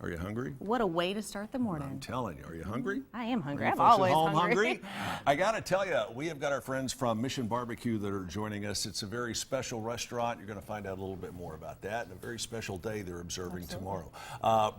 Are you hungry? What a way to start the morning. I'm telling you. Are you hungry? I am hungry. Are you I'm folks at always home hungry. I got to tell you, we have got our friends from Mission BBQ that are joining us. It's a very special restaurant. You're going to find out a little bit more about that, and a very special day they're observing tomorrow.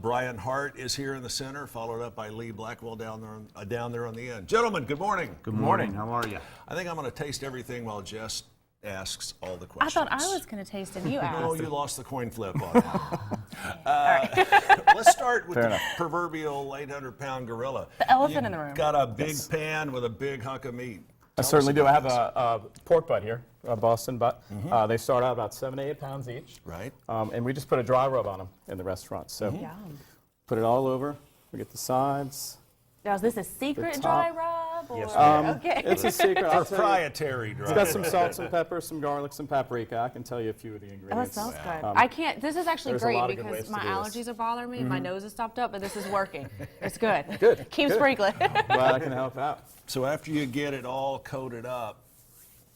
Brian Hart is here in the center, followed up by Lee Blackwell down there on the end. Gentlemen, good morning. Good morning. How are you? I think I'm going to taste everything while Jess asks all the I questions. thought I was going to taste and you asked. No, you lost the coin flip on that. Let's start with the proverbial 800-pound gorilla. The elephant in the room. Got a big pan with a big hunk of meat. I certainly do. I have a pork butt here, a Boston butt. They start out about 7 to 8 pounds each. Right. And we just put a dry rub on them in the restaurant. So Yum. put it all over. We get the sides. Now, is this a secret The dry top. rub? Or? Yes, Okay. It's a secret. I'll tell you. Proprietary dry. It's got some salt, some pepper, some garlic, some paprika. I can tell you a few of the Oh, it ingredients. smells good. Um, I can't. This is actually there's a great lot of good because ways to my do allergies this. are bothering me. My nose is stopped up, but this is working. It's good. Good, Keep good. sprinkling. Glad I can help out. So after you get it all coated up,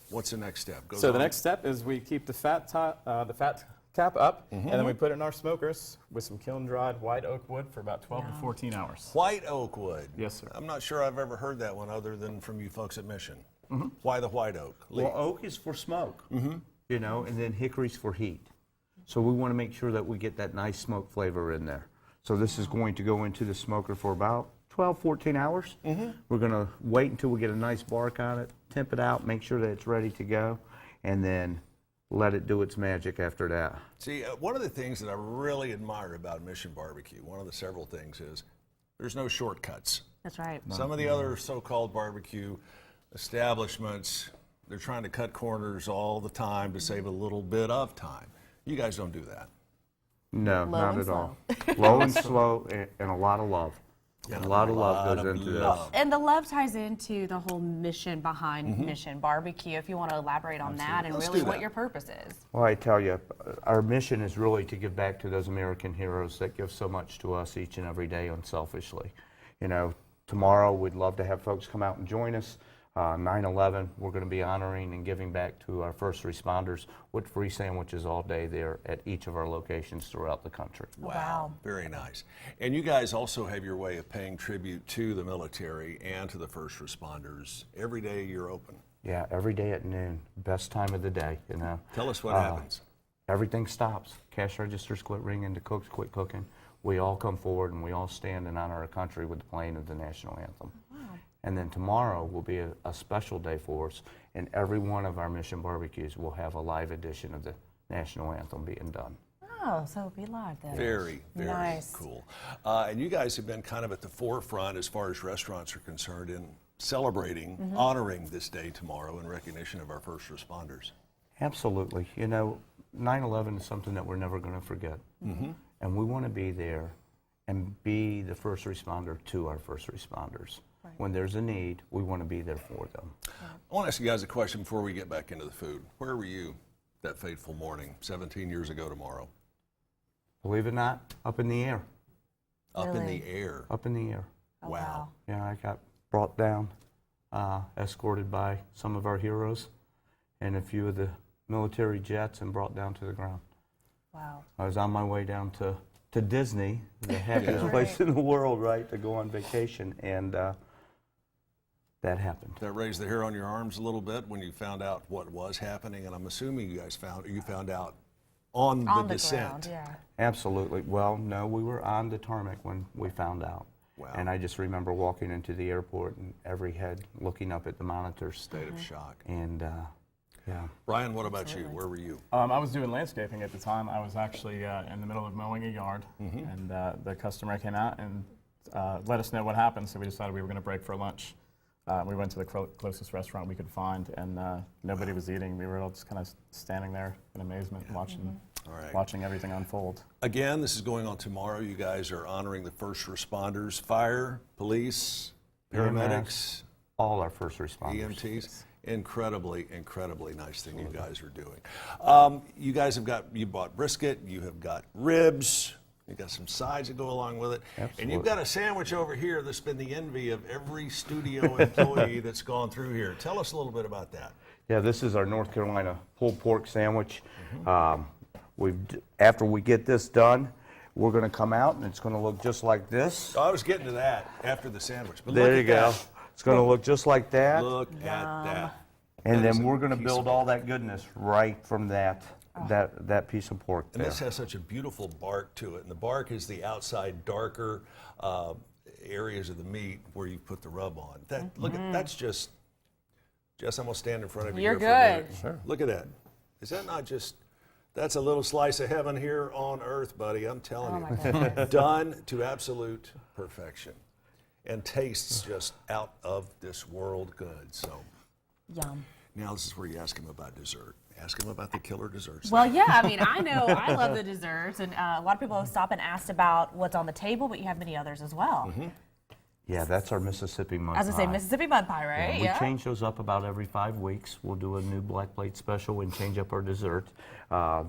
what's the next step? So the next step is we keep the fat cap up, and then we put it in our smokers with some kiln-dried white oak wood for about 12 to 14 hours. White oak wood. Yes, sir. I'm not sure I've ever heard that one other than from you folks at Mission. Why the white oak? Lee? Well, oak is for smoke, you know, and then hickory's for heat. So we want to make sure that we get that nice smoke flavor in there. So this is going to go into the smoker for about 12, 14 hours. We're going to wait until we get a nice bark on it, temp it out, make sure that it's ready to go, and then let it do its magic after that. See, one of the things that I really admire about Mission BBQ, one of the several things is there's no shortcuts. That's right. Some of the other so-called barbecue establishments, they're trying to cut corners all the time to save a little bit of time. You guys don't do that. No, Low not and at all. Low and slow, and a lot of love. And a lot of love goes into love. this. And the love ties into the whole mission behind Mission BBQ. If you want to elaborate on that and Let's really do what that. your purpose is. Well, I tell you, our mission is really to give back to those American heroes that give so much to us each and every day unselfishly. You know, tomorrow we'd love to have folks come out and join us. 9/11, we're going to be honoring and giving back to our first responders with free sandwiches all day there at each of our locations throughout the country. Wow. Very nice. And you guys also have your way of paying tribute to the military and to the first responders. Every day you're open. Yeah, every day at noon, best time of the day, you know. Tell us what happens. Everything stops. Cash registers quit ringing, the cooks quit cooking. We all come forward and we all stand and honor our country with the playing of the national anthem. And then tomorrow will be a special day for us, and every one of our Mission barbecues will have a live edition of the national anthem being done. Oh, so it'll be live then. Very, very Nice. cool. And you guys have been kind of at the forefront as far as restaurants are concerned in celebrating, honoring this day tomorrow in recognition of our first responders. Absolutely. You know, 9/11 is something that we're never going to forget. And we want to be there and be the first responder to our first responders. When there's a need, we want to be there for them. I want to ask you guys a question before we get back into the food. Where were you that fateful morning, 17 years ago tomorrow? Believe it or not, up in the air. Up in Really? the air. Up in the air. Oh, Wow. Yeah, I got brought down, escorted by some of our heroes and a few of the military jets and brought down to the ground. Wow. I was on my way down to Disney, the happiest Yeah. place in the world, right, to go on vacation, and that happened. That raised the hair on your arms a little bit when you found out what was happening, and I'm assuming you found out on the descent. ground, yeah. Absolutely. Well, no, we were on the tarmac when we found out. Wow. And I just remember walking into the airport and every head looking up at the monitors. State of shock. And, yeah. Brian, what about you? Where were you? I was doing landscaping at the time. I was actually in the middle of mowing a yard, and the customer came out and let us know what happened, so we decided we were going to break for lunch. We went to the closest restaurant we could find, and nobody was eating. We were all just kind of standing there in amazement, All right. watching everything unfold. Again, this is going on tomorrow. You guys are honoring the first responders, fire, police, paramedics, All our first responders. EMTs. Incredibly, incredibly nice thing you guys are doing. You guys you bought brisket, you have got ribs, you got some sides that go along with it. And you've Absolutely. got a sandwich over here that's been the envy of every studio employee that's gone through here. Tell us a little bit about that. Yeah, this is our North Carolina pulled pork sandwich. After we get this done, We're going to come out, and it's going to look just like this. I was getting to that after the sandwich. But There look you at go. that. It's going to look just like that. Look at that. And That is then a we're going to piece build of- all that goodness right from that piece of pork And there. this has such a beautiful bark to it. And the bark is the outside darker areas of the meat where you put the rub on. That look at that's just. Jess, I'm gonna stand in front of you. You're here for a minute. good. Sure. Look at that. Is that not just? That's a little slice of heaven here on earth, buddy. I'm telling Oh you. my God. Done to absolute perfection, and tastes just out of this world good. So Yum. now this is where you ask him about dessert. Ask him about the killer desserts. Well, yeah, I mean, I know I love the desserts, and a lot of people have stopped and asked about what's on the table, but you have many others as well. Yeah, that's our Mississippi mud As I say, pie. Mississippi mud pie, right? We change those up about every 5 weeks. We'll do a new black plate special and change up our dessert.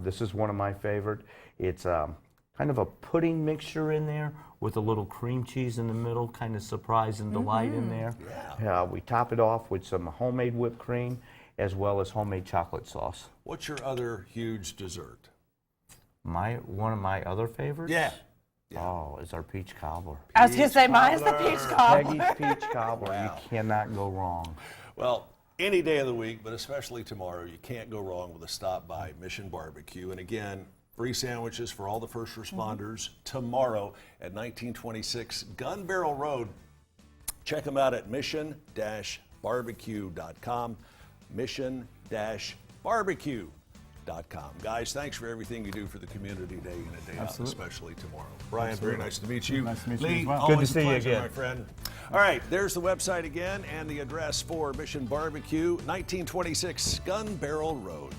This is one of my favorite. It's kind of a pudding mixture in there with a little cream cheese in the middle, kind of surprise and delight in there. Yeah. We top it off with some homemade whipped cream as well as homemade chocolate sauce. What's your other huge dessert? One of my other favorites? Yeah. Oh, is our peach cobbler. I was going to say, mine's the cobbler. peach cobbler. Peggy's peach cobbler. Wow. You cannot go wrong. Well, any day of the week, but especially tomorrow, you can't go wrong with a stop by Mission Barbecue. And again, free sandwiches for all the first responders tomorrow at 1926 Gun Barrel Road. Check them out at mission-barbecue.com. Mission-barbecue.com. Guys, thanks for everything you do for the community day in and day out, especially tomorrow. Brian, very nice to meet you. Nice to meet you Lee, as well. always Good to a see you pleasure, again. my friend. All right, there's the website again and the address for Mission Barbecue, 1926 Gun Barrel Road.